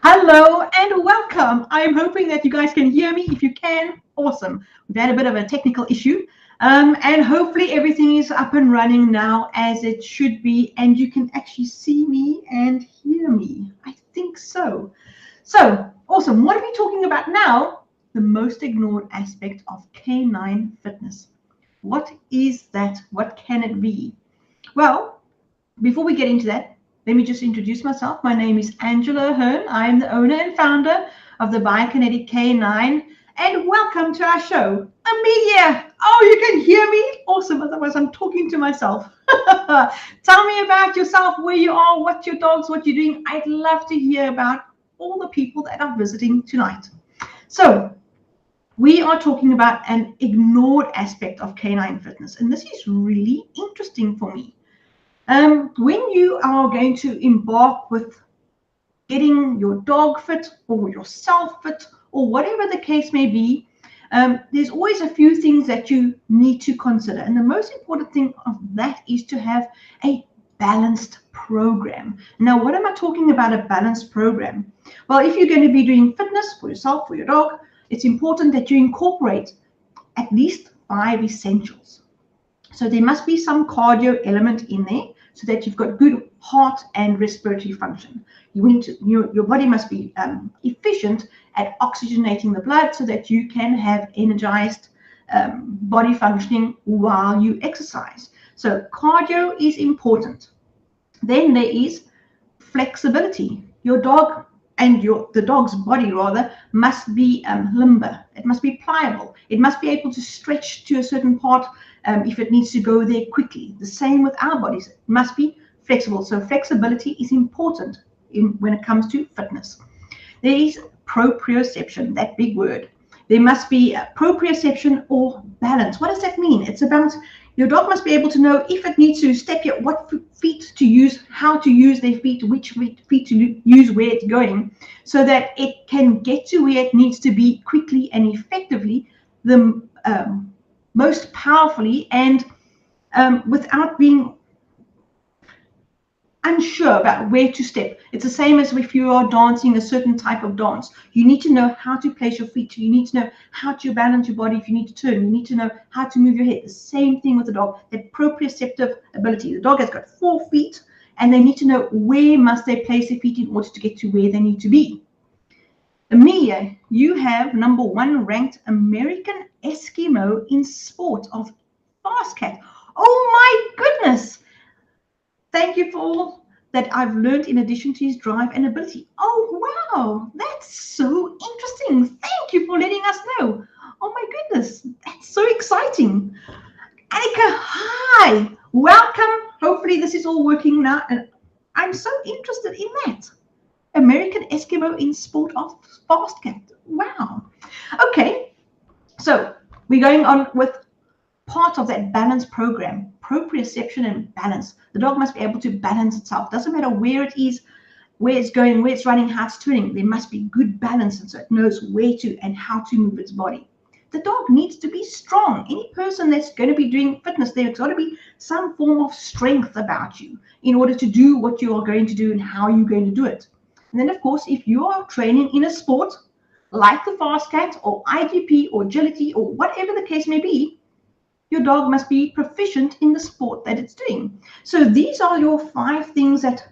Hello and welcome. I'm hoping that you guys can hear me. If you can, awesome. We've had a bit of a technical issue, and hopefully everything is up and running now as it should be, and you can actually see me and hear me. I think so. So, awesome. What are we talking about now? The most ignored aspect of canine fitness. What is that? What can it be? Well, before we get into that, let me just introduce myself. My name is Angela Hearn. I am the owner and founder of the Biokinetic K9. And welcome to our show, Amelia. Oh, you can hear me? Awesome. Otherwise, I'm talking to myself. Tell me about yourself, where you are, what your dogs, what you're doing. I'd love to hear about all the people that are visiting tonight. So, we are talking about an ignored aspect of canine fitness, and this is really interesting for me. When you are going to embark with getting your dog fit or yourself fit or whatever the case may be, there's always a few things that you need to consider. And the most important thing of that is to have a balanced program. Now, what am I talking about a balanced program? Well, if you're going to be doing fitness for yourself, for your dog, it's important that you incorporate at least 5 essentials. So there must be some cardio element in there so that you've got good heart and respiratory function. Your body must be efficient at oxygenating the blood so that you can have energized body functioning while you exercise. So cardio is important. Then there is flexibility. Your dog and the dog's body rather must be limber. It must be pliable. It must be able to stretch to a certain part if it needs to go there quickly. The same with our bodies. It must be flexible. So flexibility is important when it comes to fitness. There is proprioception, that big word. There must be proprioception or balance. What does that mean? It's about your dog must be able to know if it needs to step yet, what feet to use, how to use their feet, which feet to use, where it's going, so that it can get to where it needs to be quickly and effectively, the most powerfully, and without being unsure about where to step. It's the same as if you are dancing a certain type of dance. You need to know how to place your feet. You need to know how to balance your body if you need to turn. You need to know how to move your head. The same thing with the dog, that proprioceptive ability. The dog has got 4 feet and they need to know where must they place their feet in order to get to where they need to be. Amelia, you have #1 ranked American Eskimo in sport of FastCat. Oh my goodness! Thank you for all that I've learned in addition to his drive and ability. Oh, wow. That's so interesting. Thank you for letting us know. Oh, my goodness. That's so exciting. Annika, hi. Welcome. Hopefully this is all working now. And I'm so interested in that. American Eskimo in sport of FastCat. Wow. Okay. So we're going on with part of that balance program, proprioception and balance. The dog must be able to balance itself. Doesn't matter where it is, where it's going, where it's running, how it's turning. There must be good balance, and so it knows where to and how to move its body. The dog needs to be strong. Any person that's going to be doing fitness, there's got to be some form of strength about you in order to do what you are going to do and how you're going to do it. And then, of course, if you are training in a sport like the FastCat or IGP or agility or whatever the case may be, your dog must be proficient in the sport that it's doing. So these are your 5 things that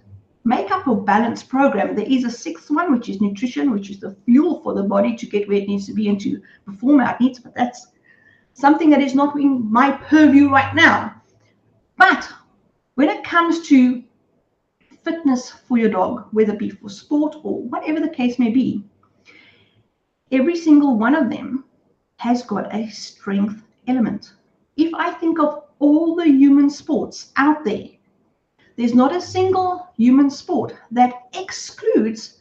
make up your balanced program. There is a 6th one, which is nutrition, which is the fuel for the body to get where it needs to be and to perform how it needs. But that's something that is not in my purview right now. But when it comes to fitness for your dog, whether it be for sport or whatever the case may be, every single one of them has got a strength element. If I think of all the human sports out there, there's not a single human sport that excludes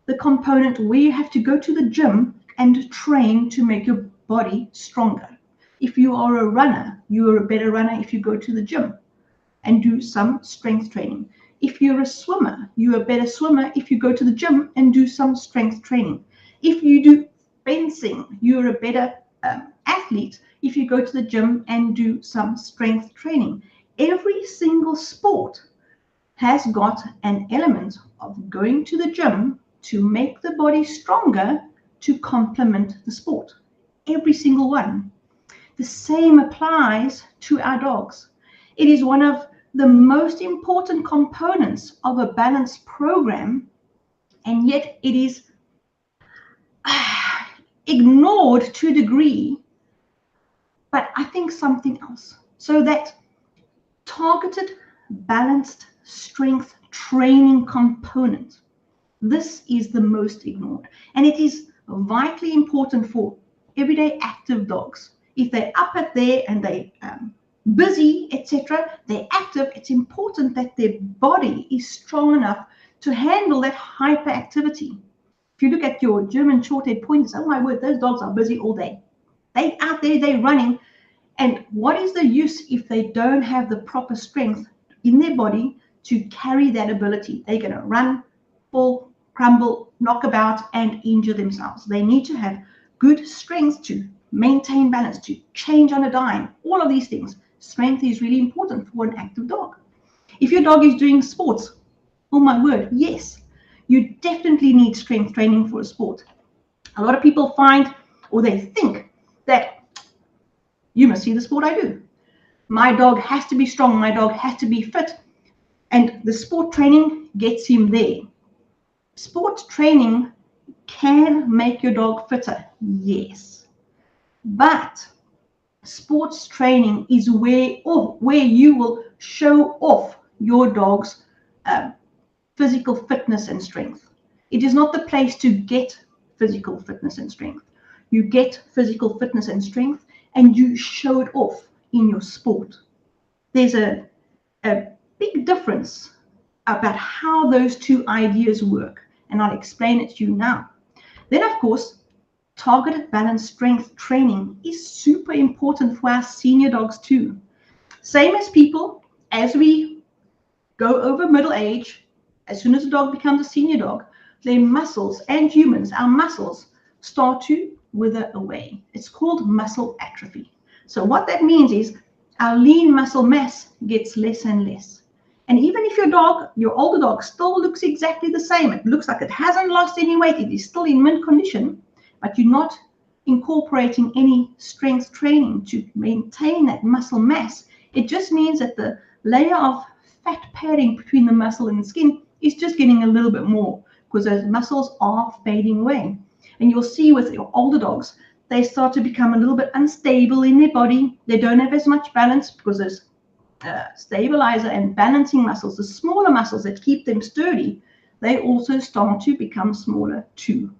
the component where you have to go to the gym and train to make your body stronger. If you are a runner, you are a better runner if you go to the gym and do some strength training. If you're a swimmer, you're a better swimmer if you go to the gym and do some strength training. If you do fencing, you're a better athlete if you go to the gym and do some strength training. Every single sport has got an element of going to the gym to make the body stronger to complement the sport. Every single one. The same applies to our dogs. It is one of the most important components of a balanced program, and yet it is ignored to a degree. But I think something else. So that targeted, balanced strength training component, this is the most ignored. And it is vitally important for everyday active dogs. If they're up at there and they busy, etc., they're active, it's important that their body is strong enough to handle that hyperactivity. If you look at your German short-haired pointers, oh my word, those dogs are busy all day. They out there, they're running. And what is the use if they don't have the proper strength in their body to carry that ability? They're going to run, fall, crumble, knock about, and injure themselves. They need to have good strength to maintain balance, to change on a dime, all of these things. Strength is really important for an active dog. If your dog is doing sports, oh my word, yes, you definitely need strength training for a sport. A lot of people find, or they think, that you must see the sport I do. My dog has to be strong, my dog has to be fit, and the sport training gets him there. Sport training can make your dog fitter, yes. But sports training is where you will show off your dog's physical fitness and strength. It is not the place to get physical fitness and strength. You get physical fitness and strength and you show it off in your sport. There's a big difference about how those two ideas work, and I'll explain it to you now. Then, of course, targeted balanced strength training is super important for our senior dogs too. Same as people, as we go over middle age, as soon as a dog becomes a senior dog, their muscles, and humans, our muscles, start to wither away. It's called muscle atrophy. So what that means is our lean muscle mass gets less and less. And even if your older dog still looks exactly the same, it looks like it hasn't lost any weight, it is still in mint condition, but you're not incorporating any strength training to maintain that muscle mass, it just means that the layer of fat padding between the muscle and the skin is just getting a little bit more because those muscles are fading away. And you'll see with your older dogs, they start to become a little bit unstable in their body. They don't have as much balance because those stabilizer and balancing muscles, the smaller muscles that keep them sturdy, they also start to become smaller too.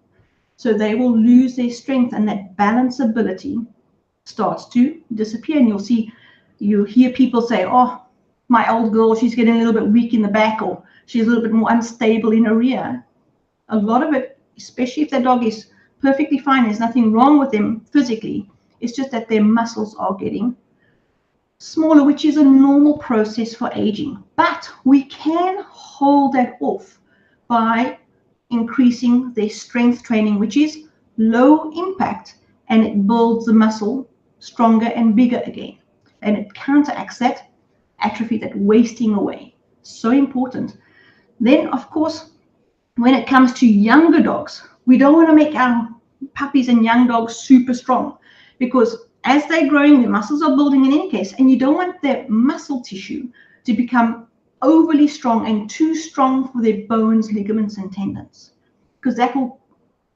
So they will lose their strength and that balance ability starts to disappear. And you hear people say, oh, my old girl, she's getting a little bit weak in the back, or she's a little bit more unstable in her rear. A lot of it, especially if their dog is perfectly fine, there's nothing wrong with them physically, it's just that their muscles are getting smaller, which is a normal process for aging. But we can hold that off by increasing their strength training, which is low impact, and it builds the muscle stronger and bigger again. And it counteracts that atrophy, that wasting away. So important. Then, of course, when it comes to younger dogs, we don't want to make our puppies and young dogs super strong, because as they're growing, their muscles are building in any case, and you don't want their muscle tissue to become overly strong and too strong for their bones, ligaments, and tendons, because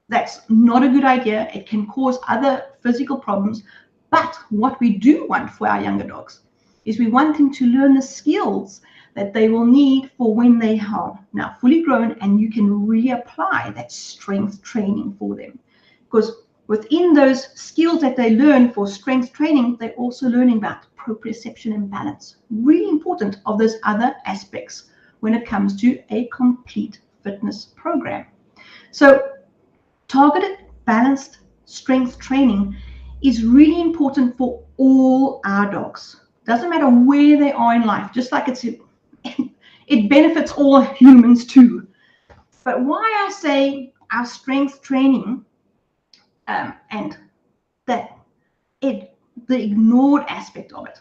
that's not a good idea. It can cause other physical problems. But what we do want for our younger dogs is we want them to learn the skills that they will need for when they are now fully grown, and you can really apply that strength training for them. Because within those skills that they learn for strength training, they're also learning about proprioception and balance. Really important of those other aspects when it comes to a complete fitness program. So targeted, balanced strength training is really important for all our dogs. Doesn't matter where they are in life, just like it benefits all humans too. But why I say our strength training and that the ignored aspect of it,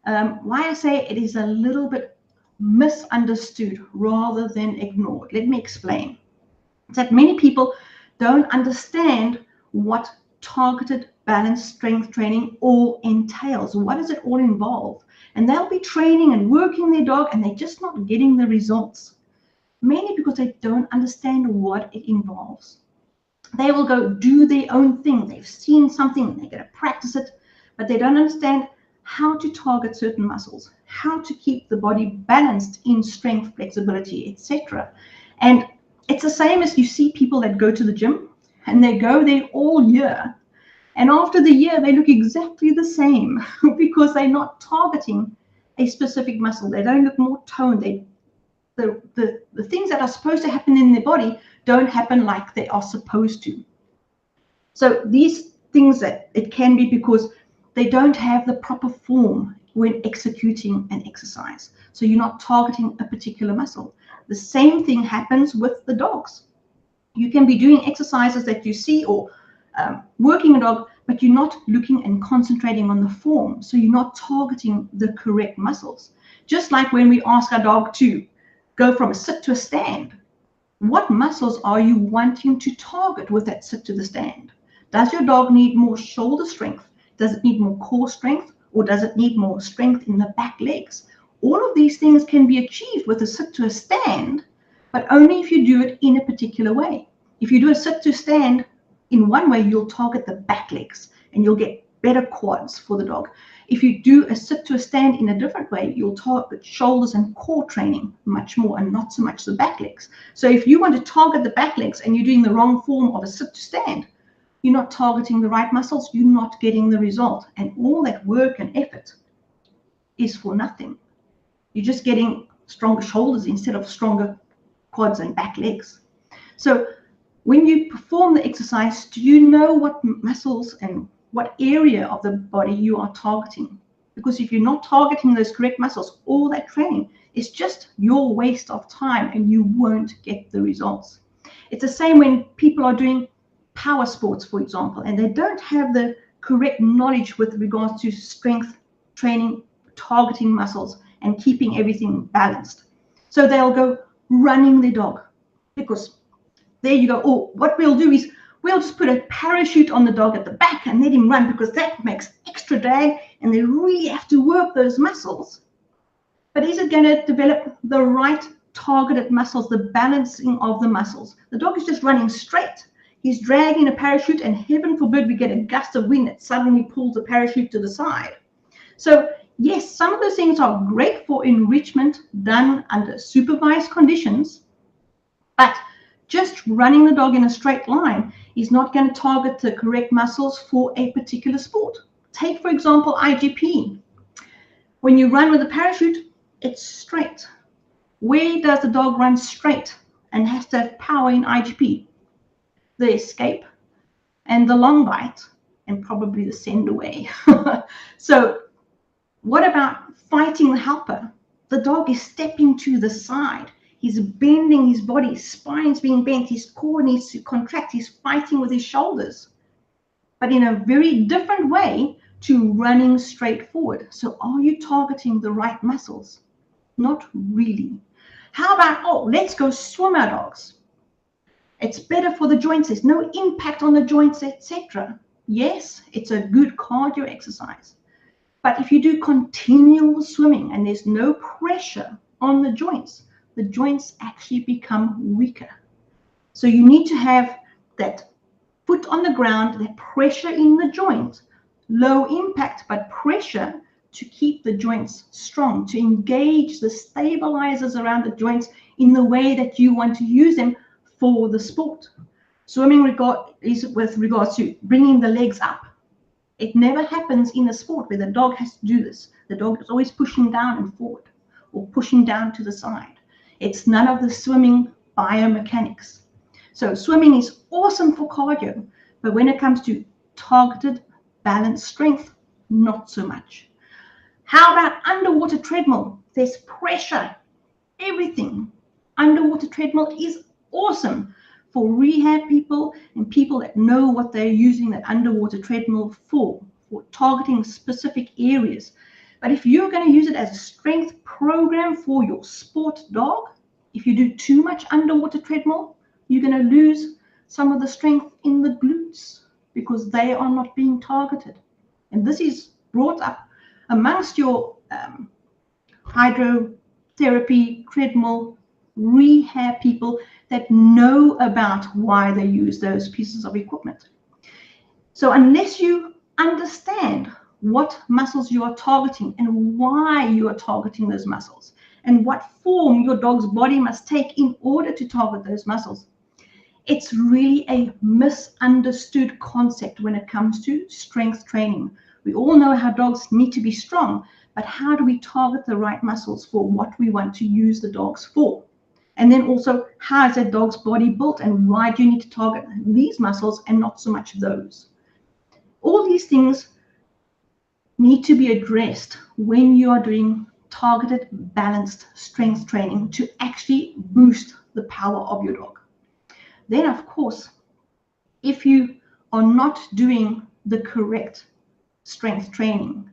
why I say it is a little bit misunderstood rather than ignored. Let me explain. that many people don't understand what targeted balanced strength training all entails. What does it all involve? And they'll be training and working their dog and they're just not getting the results, mainly because they don't understand what it involves. They will go do their own thing. They've seen something and they're going to practice it, but they don't understand how to target certain muscles, how to keep the body balanced in strength, flexibility, etc. And it's the same as you see people that go to the gym and they go there all year. And after the year, they look exactly the same because they're not targeting a specific muscle. They don't look more toned. The things that are supposed to happen in their body don't happen like they are supposed to. So these things, that it can be because they don't have the proper form when executing an exercise. So you're not targeting a particular muscle. The same thing happens with the dogs. You can be doing exercises that you see or working a dog, but you're not looking and concentrating on the form. So you're not targeting the correct muscles. Just like when we ask our dog to go from a sit to a stand, what muscles are you wanting to target with that sit to the stand? Does your dog need more shoulder strength? Does it need more core strength? Or does it need more strength in the back legs? All of these things can be achieved with a sit to a stand, but only if you do it in a particular way. If you do a sit to stand in one way, you'll target the back legs and you'll get better quads for the dog. If you do a sit to a stand in a different way, you'll target shoulders and core training much more and not so much the back legs. So if you want to target the back legs and you're doing the wrong form of a sit to stand, you're not targeting the right muscles, you're not getting the result. And all that work and effort is for nothing. You're just getting stronger shoulders instead of stronger quads and back legs. So when you perform the exercise, do you know what muscles and what area of the body you are targeting? Because if you're not targeting those correct muscles, all that training is just your waste of time and you won't get the results. It's the same when people are doing power sports, for example, and they don't have the correct knowledge with regards to strength training, targeting muscles, and keeping everything balanced. So they'll go running their dog because there you go. Or what we'll do is we'll just put a parachute on the dog at the back and let him run because that makes extra drag and they really have to work those muscles. But is it going to develop the right targeted muscles, the balancing of the muscles? The dog is just running straight. He's dragging a parachute and heaven forbid we get a gust of wind that suddenly pulls the parachute to the side. So yes, some of those things are great for enrichment done under supervised conditions, but just running the dog in a straight line is not going to target the correct muscles for a particular sport. Take, for example, IGP. When you run with a parachute, it's straight. Where does the dog run straight and has to have power in IGP? The escape and the long bite and probably the send away. So what about fighting the helper? The dog is stepping to the side. He's bending his body, his spine's being bent, his core needs to contract, he's fighting with his shoulders, but in a very different way to running straight forward. So are you targeting the right muscles? Not really. How about, oh, let's go swim our dogs. It's better for the joints. There's no impact on the joints, etc. Yes, it's a good cardio exercise. But if you do continual swimming and there's no pressure on the joints actually become weaker. So you need to have that foot on the ground, that pressure in the joint, low impact, but pressure to keep the joints strong, to engage the stabilizers around the joints in the way that you want to use them for the sport. Swimming is with regards to bringing the legs up. It never happens in a sport where the dog has to do this. The dog is always pushing down and forward or pushing down to the side. It's none of the swimming biomechanics. So swimming is awesome for cardio, but when it comes to targeted balanced strength, not so much. How about underwater treadmill? There's pressure, everything. Underwater treadmill is awesome for rehab people and people that know what they're using that underwater treadmill for targeting specific areas. But if you're going to use it as a strength program for your sport dog, if you do too much underwater treadmill, you're going to lose some of the strength in the glutes because they are not being targeted. And this is brought up amongst your hydrotherapy, treadmill, rehab people that know about why they use those pieces of equipment. So unless you understand what muscles you are targeting and why you are targeting those muscles and what form your dog's body must take in order to target those muscles, it's really a misunderstood concept when it comes to strength training. We all know how dogs need to be strong, but how do we target the right muscles for what we want to use the dogs for? And then also, how is that dog's body built and why do you need to target these muscles and not so much those? All these things need to be addressed when you are doing targeted, balanced strength training to actually boost the power of your dog. Then, of course, if you are not doing the correct strength training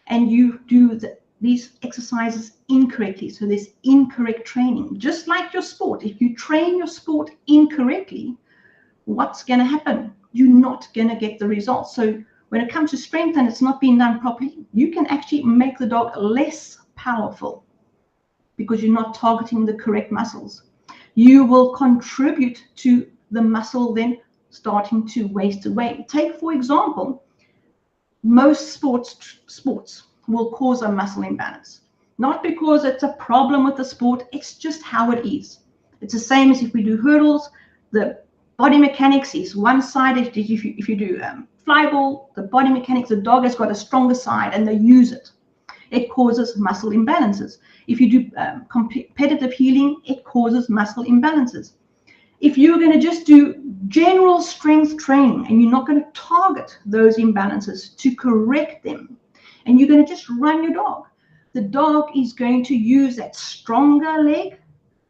and you do these exercises incorrectly, so there's incorrect training, just like your sport. If you train your sport incorrectly, what's going to happen? You're not going to get the results. So when it comes to strength and it's not being done properly, you can actually make the dog less powerful because you're not targeting the correct muscles. You will contribute to the muscle then starting to waste away. Take, for example, most sports will cause a muscle imbalance. Not because it's a problem with the sport, it's just how it is. It's the same as if we do hurdles. The body mechanics is one-sided. If you do fly ball, the body mechanics, the dog has got a stronger side and they use it. It causes muscle imbalances. If you do competitive healing, it causes muscle imbalances. If you're going to just do general strength training and you're not going to target those imbalances to correct them, and you're going to just run your dog, the dog is going to use that stronger leg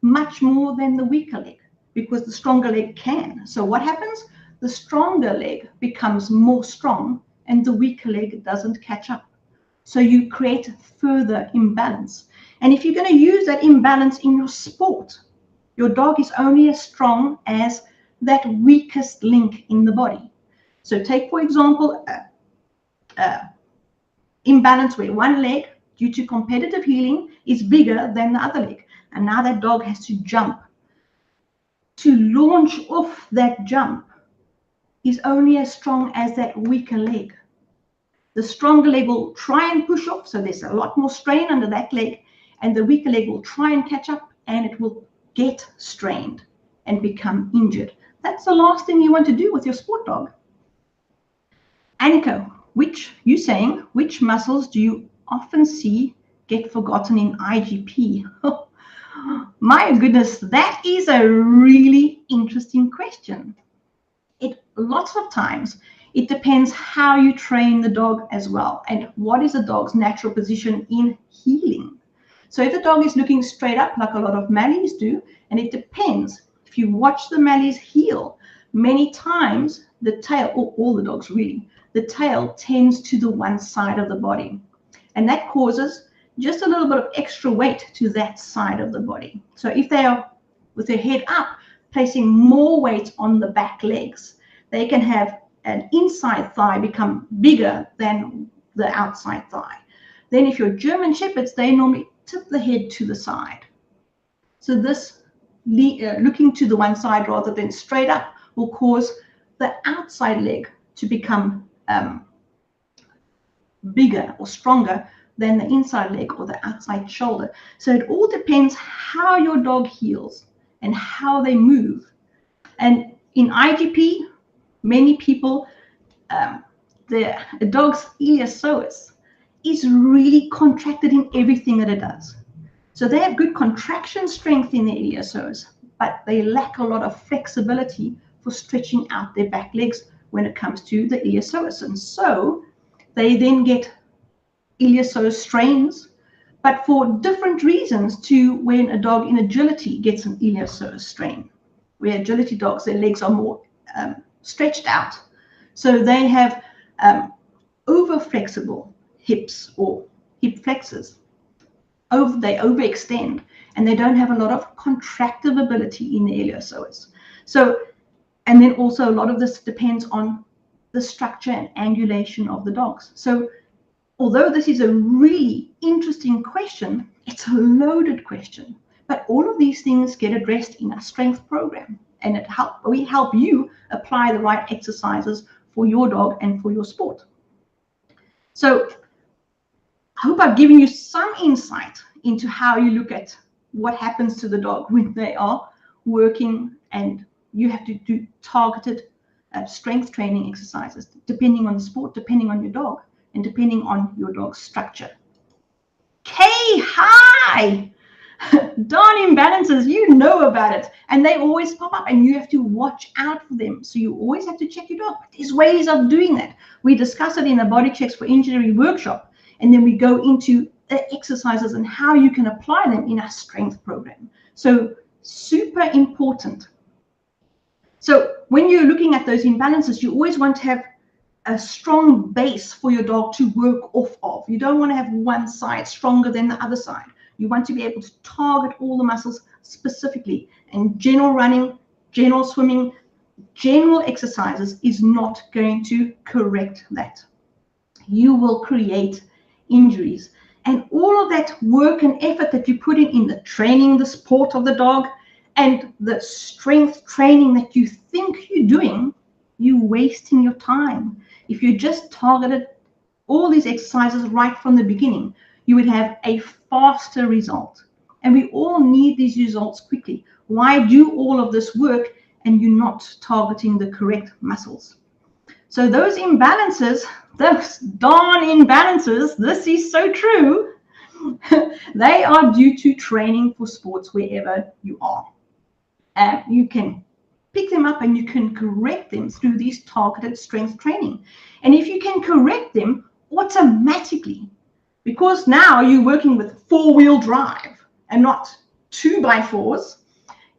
much more than the weaker leg because the stronger leg can. So what happens? The stronger leg becomes more strong and the weaker leg doesn't catch up. So you create further imbalance. And if you're going to use that imbalance in your sport, your dog is only as strong as that weakest link in the body. So take, for example, imbalance where one leg, due to competitive healing, is bigger than the other leg. And now that dog has to jump. To launch off that jump is only as strong as that weaker leg. The stronger leg will try and push off, so there's a lot more strain under that leg, and the weaker leg will try and catch up, and it will get strained and become injured. That's the last thing you want to do with your sport dog. Aniko, which muscles do you often see get forgotten in IGP? My goodness, that is a really interesting question. Lots of times, it depends how you train the dog as well and what is the dog's natural position in healing. So if the dog is looking straight up like a lot of Mallees do, and it depends, if you watch the Mallees heal, many times the tail, or all the dogs really, the tail tends to the one side of the body. And that causes just a little bit of extra weight to that side of the body. So if they are with their head up, placing more weight on the back legs, they can have an inside thigh become bigger than the outside thigh. Then if you're German Shepherds, they normally tip the head to the side. So this looking to the one side rather than straight up will cause the outside leg to become bigger or stronger than the inside leg or the outside shoulder. So it all depends how your dog heals and how they move. And in IGP, many people, the dog's iliopsoas is really contracted in everything that it does. So they have good contraction strength in their iliopsoas, but they lack a lot of flexibility for stretching out their back legs when it comes to the iliopsoas. And so they then get iliopsoas strains, but for different reasons to when a dog in agility gets an iliopsoas strain, where agility dogs, their legs are more stretched out. So they have over flexible hips or hip flexors. They overextend and they don't have a lot of contractive ability in the iliopsoas. So, and then also a lot of this depends on the structure and angulation of the dogs. So although this is a really interesting question, it's a loaded question. But all of these things get addressed in our strength program, and we help you apply the right exercises for your dog and for your sport. So I hope I've given you some insight into how you look at what happens to the dog when they are working and you have to do targeted strength training exercises, depending on the sport, depending on your dog, and depending on your dog's structure. Okay, hi! Darn imbalances, you know about it. And they always pop up and you have to watch out for them. So you always have to check your dog. But there's ways of doing that. We discuss it in the Body Checks for Injury workshop. And then we go into the exercises and how you can apply them in our strength program. So super important. So when you're looking at those imbalances, you always want to have a strong base for your dog to work off of. You don't want to have one side stronger than the other side. You want to be able to target all the muscles specifically. And general running, general swimming, general exercises is not going to correct that. You will create injuries. And all of that work and effort that you put in the training, the sport of the dog, and the strength training that you think you're doing, you're wasting your time. If you just targeted all these exercises right from the beginning, you would have a faster result. And we all need these results quickly. Why do all of this work and you're not targeting the correct muscles? So those imbalances, those darn imbalances, this is so true, they are due to training for sports wherever you are. You can pick them up and you can correct them through these targeted strength training. And if you can correct them automatically, because now you're working with 4-wheel drive and not 2x4s,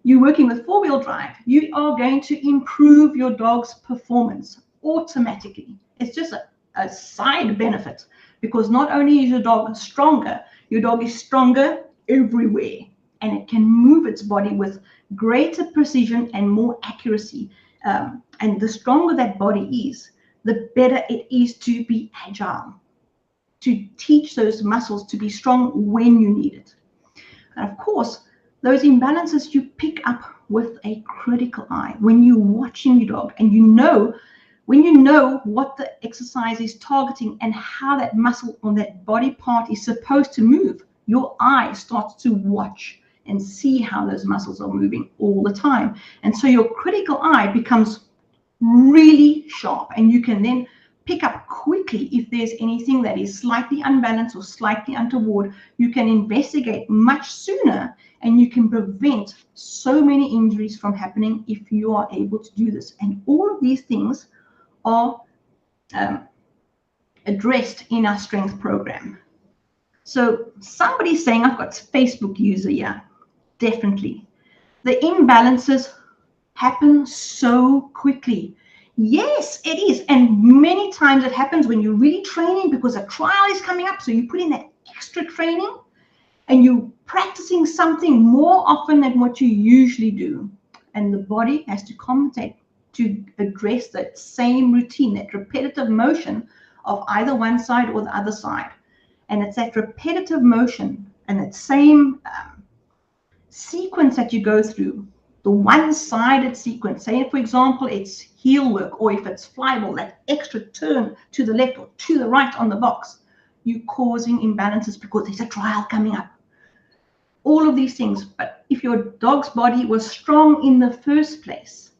you're working with 4-wheel drive, you are going to improve your dog's performance automatically. It's just a side benefit, because not only is your dog stronger, your dog is stronger everywhere, and it can move its body with greater precision and more accuracy. And the stronger that body is, the better it is to be agile, to teach those muscles to be strong when you need it. And of course, those imbalances you pick up with a critical eye when you're watching your dog, and when you know what the exercise is targeting and how that muscle or that body part is supposed to move, your eye starts to watch and see how those muscles are moving all the time. And so your critical eye becomes really sharp, and you can then pick up quickly if there's anything that is slightly unbalanced or slightly untoward. You can investigate much sooner, and you can prevent so many injuries from happening if you are able to do this. And all of these things are addressed in our strength program. So somebody's saying, I've got Facebook user here. Definitely. The imbalances happen so quickly. Yes, it is. And many times it happens when you're really training because a trial is coming up. So you put in that extra training and you're practicing something more often than what you usually do. And the body has to compensate to address that same routine, that repetitive motion of either one side or the other side. And it's that repetitive motion and that same sequence that you go through, the one-sided sequence. Say, for example, it's heel work, or if it's flyball, that extra turn to the left or to the right on the box, you're causing imbalances because there's a trial coming up. All of these things. But if your dog's body was strong in the first place,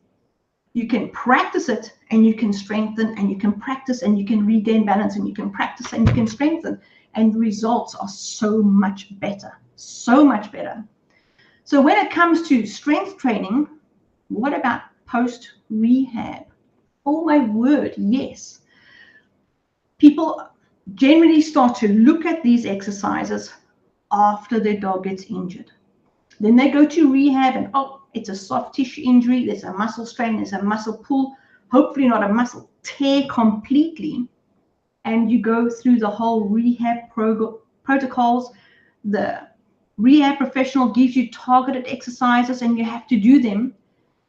you can practice it and you can strengthen, and you can practice and you can regain balance, and you can practice and you can strengthen, and the results are so much better, so much better. So when it comes to strength training, what about post-rehab? Oh my word, yes. People generally start to look at these exercises after their dog gets injured. Then they go to rehab and, oh, it's a soft tissue injury, there's a muscle strain, there's a muscle pull, hopefully not a muscle tear completely. And you go through the whole rehab protocols. The rehab professional gives you targeted exercises and you have to do them.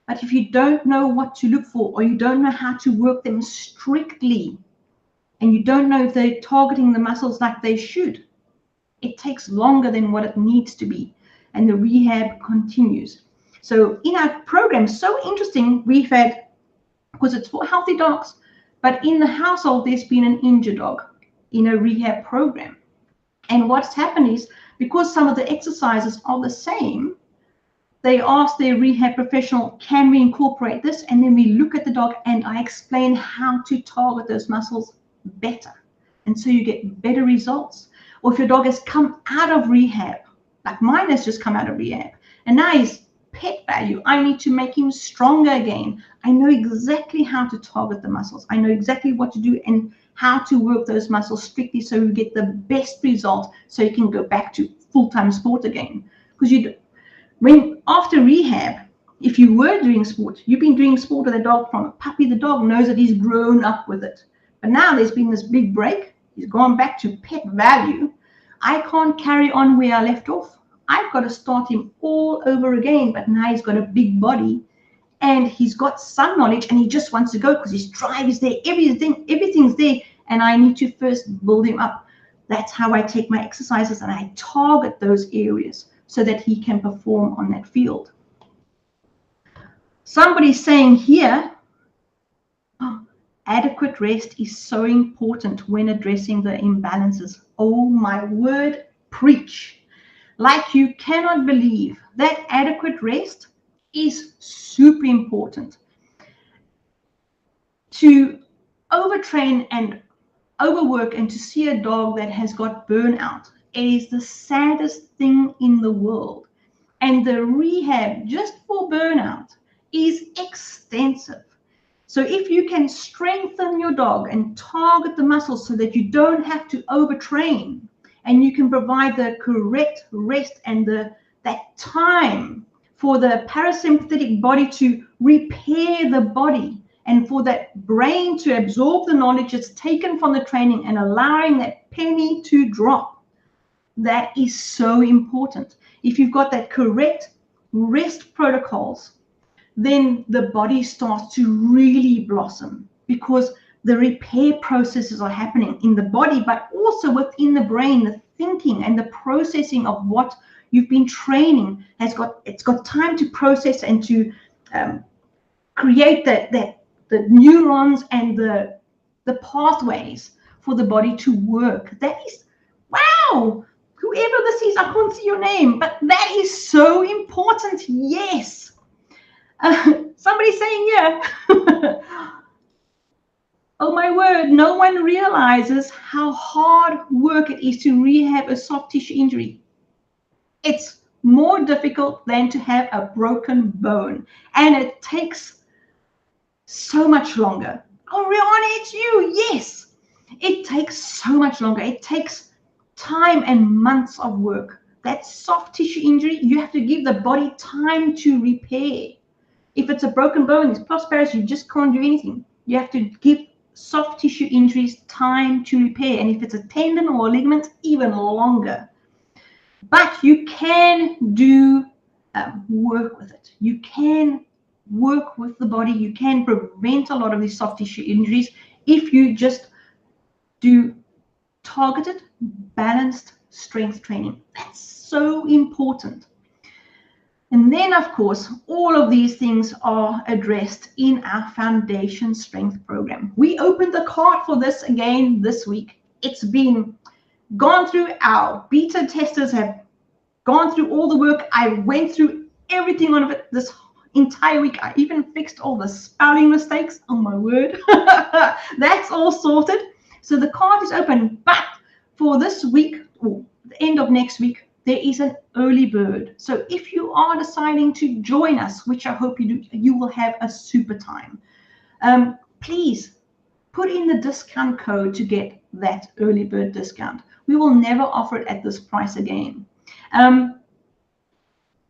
But if you don't know what to look for, or you don't know how to work them strictly, and you don't know if they're targeting the muscles like they should, it takes longer than what it needs to be, and the rehab continues. So in our program, so interesting, we've had, because it's for healthy dogs, but in the household, there's been an injured dog in a rehab program. And what's happened is, because some of the exercises are the same, they ask their rehab professional, can we incorporate this? And then we look at the dog and I explain how to target those muscles better. And so you get better results. Or if your dog has come out of rehab, like mine has just come out of rehab, and now he's pet value, I need to make him stronger again. I know exactly how to target the muscles. I know exactly what to do and how to work those muscles strictly so you get the best result, so you can go back to full-time sport again. Because when after rehab, if you were doing sport, you've been doing sport with a dog from a puppy, the dog knows that he's grown up with it. But now there's been this big break. He's gone back to pet value. I can't carry on where I left off. I've got to start him all over again. But now he's got a big body and he's got some knowledge and he just wants to go because his drive is there, everything's there. And I need to first build him up. That's how I take my exercises and I target those areas so that he can perform on that field. Somebody's saying here, oh, adequate rest is so important when addressing the imbalances. Oh my word, preach. Like you cannot believe that adequate rest is super important. To overtrain and overwork and to see a dog that has got burnout, it is the saddest thing in the world. And the rehab just for burnout is extensive. So if you can strengthen your dog and target the muscles so that you don't have to overtrain, and you can provide the correct rest and that time for the parasympathetic body to repair the body, and for that brain to absorb the knowledge that's taken from the training and allowing that penny to drop, that is so important. If you've got that correct rest protocols, then the body starts to really blossom, because the repair processes are happening in the body, but also within the brain. The thinking and the processing of what you've been training it's got time to process and to create the neurons and the pathways for the body to work. That is, wow, whoever this is, I can't see your name, but that is so important. Yes. Somebody's saying, yeah. Oh my word, no one realizes how hard work it is to rehab a soft tissue injury. It's more difficult than to have a broken bone, and it takes so much longer. Oh, Rihanna, it's you. Yes, it takes so much longer. It takes time and months of work. That soft tissue injury, you have to give the body time to repair. If it's a broken bone, it's prosperous, you just can't do anything. You have to give soft tissue injuries time to repair. And if it's a tendon or a ligament, even longer. But you can do work with it. You can work with the body. You can prevent a lot of these soft tissue injuries if you just do targeted, balanced strength training. That's so important. And then, of course, all of these things are addressed in our Foundation Strength program. We opened the cart for this again this week. It's been gone through. Our beta testers have gone through all the work. I went through everything on it this entire week. I even fixed all the spelling mistakes. Oh my word. That's all sorted. So the cart is open. But for this week, or the end of next week, there is an early bird. So if you are deciding to join us, which I hope you do, you will have a super time. Please put in the discount code to get that early bird discount. We will never offer it at this price again.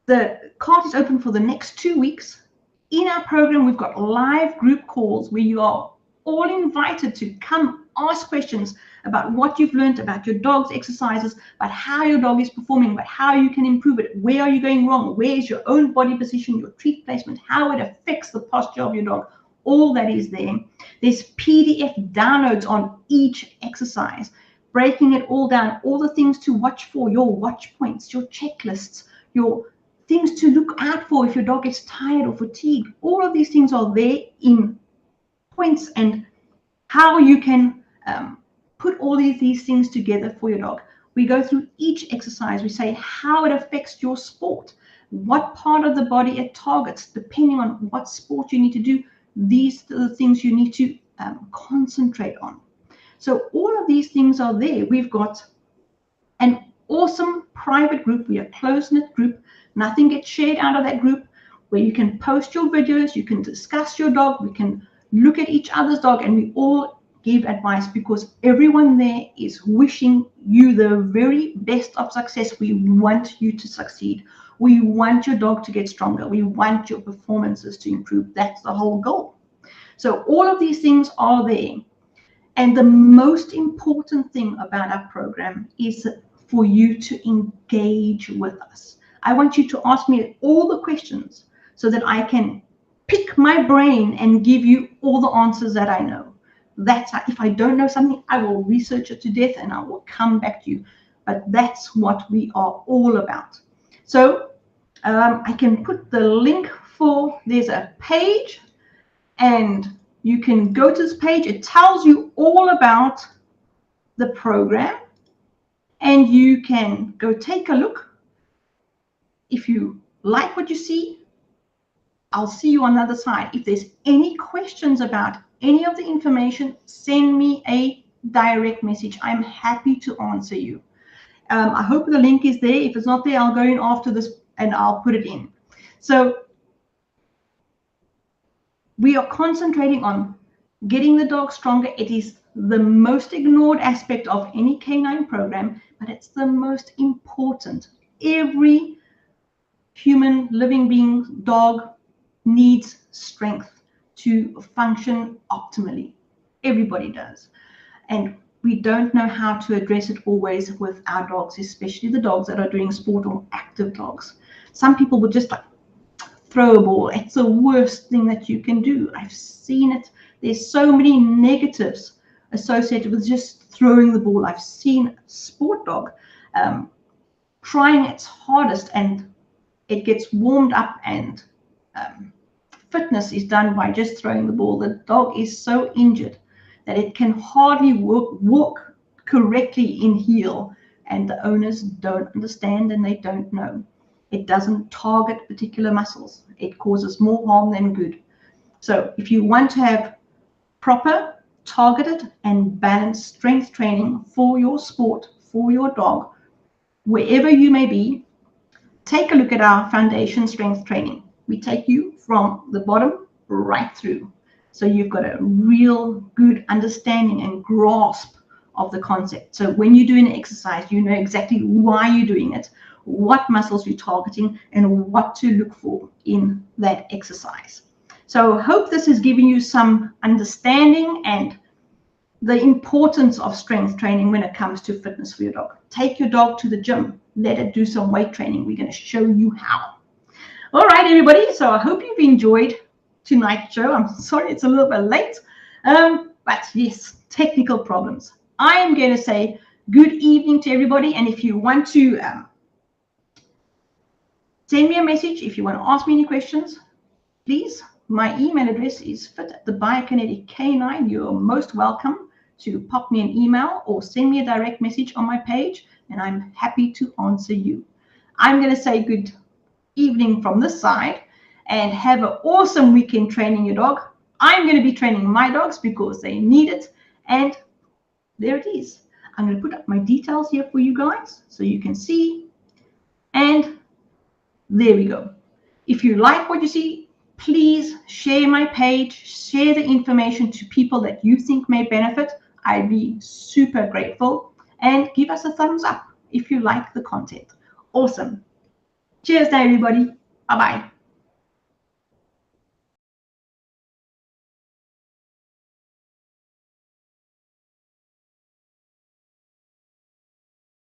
The cart is open for the next 2 weeks. In our program, we've got live group calls where you are all invited to come ask questions about what you've learned about your dog's exercises, about how your dog is performing, about how you can improve it, where are you going wrong, where is your own body position, your treat placement, how it affects the posture of your dog. All that is there. There's PDF downloads on each exercise, breaking it all down, all the things to watch for, your watch points, your checklists, your things to look out for if your dog is tired or fatigued. All of these things are there in points, and how you can put all of these things together for your dog. We go through each exercise. We say how it affects your sport, what part of the body it targets, depending on what sport you need to do. These are the things you need to concentrate on. So all of these things are there. We've got an awesome private group. We are a close-knit group. Nothing gets shared out of that group, where you can post your videos, you can discuss your dog, we can look at each other's dog, and we all give advice, because everyone there is wishing you the very best of success. We want you to succeed. We want your dog to get stronger. We want your performances to improve. That's the whole goal. So all of these things are there. And the most important thing about our program is for you to engage with us. I want you to ask me all the questions so that I can pick my brain and give you all the answers that I know. That's how, if I don't know something, I will research it to death and I will come back to you. But that's what we are all about. So I can put the link for, there's a page, and you can go to this page. It tells you all about the program, and you can go take a look. If you like what you see, I'll see you on the other side. If there's any questions about any of the information, send me a direct message. I'm happy to answer you. I hope the link is there. If it's not there, I'll go in after this and I'll put it in. So we are concentrating on getting the dog stronger. It is the most ignored aspect of any canine program, but it's the most important. Every human living being, dog, needs strength to function optimally. Everybody does. And we don't know how to address it always with our dogs, especially the dogs that are doing sport or active dogs. Some people would just like throw a ball. It's the worst thing that you can do. I've seen it. There's so many negatives associated with just throwing the ball. I've seen a sport dog trying its hardest, and it gets warmed up, and fitness is done by just throwing the ball. The dog is so injured that it can hardly walk correctly in heel, and the owners don't understand and they don't know. It doesn't target particular muscles. It causes more harm than good. So if you want to have proper, targeted and balanced strength training for your sport, for your dog, wherever you may be, take a look at our foundation strength training. We take you from the bottom right through. So you've got a real good understanding and grasp of the concept. So when you're doing an exercise, you know exactly why you're doing it, what muscles you're targeting, and what to look for in that exercise. So I hope this is giving you some understanding and the importance of strength training when it comes to fitness for your dog. Take your dog to the gym. Let it do some weight training. We're going to show you how. All right, everybody. So I hope you've enjoyed tonight's show. I'm sorry it's a little bit late. But yes, technical problems. I am going to say good evening to everybody. And if you want to send me a message, if you want to ask me any questions, please. My email address is fit@thebiokinetic-canine. You're most welcome to pop me an email or send me a direct message on my page, and I'm happy to answer you. I'm going to say good evening from this side, and have an awesome weekend training your dog. I'm going to be training my dogs because they need it, and there it is. I'm going to put up my details here for you guys so you can see, and there we go. If you like what you see, please share my page, share the information to people that you think may benefit. I'd be super grateful, and give us a thumbs up if you like the content. Awesome. Cheers now, everybody. Bye-bye.